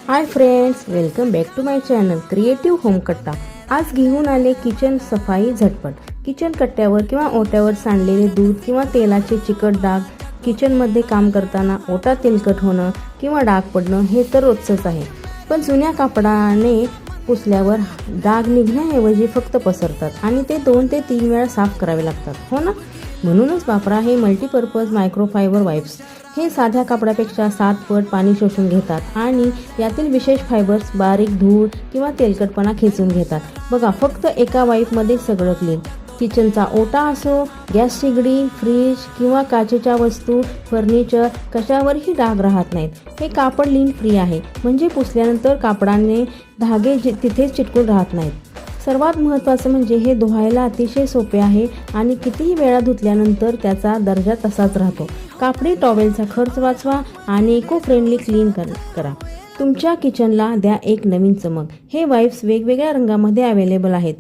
High friends, welcome back to my channel creative home Katta. आज घेऊन आले किचन सफाई झटपट। किचन कट्ट्यावर किंवा ओट्यावर सांडलेले दूध किंवा तेलाचे चिकट डाग, किचनमध्ये काम करताना ओटा तेलकट होणं किंवा डाग पडणं हे तर रोजचंच आहे। पण जुन्या कापडाने पुसल्यावर डाग निघण्याऐवजी फक्त पसरतात आणि ते 2 ते 3 वेळा साफ करावे लागतात, हो ना। म्हणूनच वापरा हे मल्टीपर्पज मायक्रोफायबर वाइप्स। हे साध्या कापडापेक्षा 7 पट पाणी शोषून घेतात आणि यातील विशेष फायबर्स बारीक धूळ किंवा तेलकटपणा खेचून घेतात। बघा, फक्त एका वाईपमध्ये सगळं क्लीन। किचनचा ओटा असो, गॅस शेगडी, फ्रीज किंवा काचेच्या वस्तू, फर्निचर, कशावरही डाग राहत नाहीत। हे कापड लिन फ्री आहे, म्हणजे पुसल्यानंतर कापडाने धागे तिथेच चिटकून राहत नाहीत। सर्वात महत्त्वाचं म्हणजे हे धुवायला अतिशय सोपे आहे आणि कितीही वेळा धुतल्यानंतर त्याचा दर्जा तसाच राहतो। कापडी टॉवेलचा खर्च वाचवा आणि इको फ्रेंडली क्लीन करा। तुमच्या किचनला द्या एक नवीन चमक। हे वाइप्स वेगवेगळ्या रंगामध्ये अवेलेबल आहेत।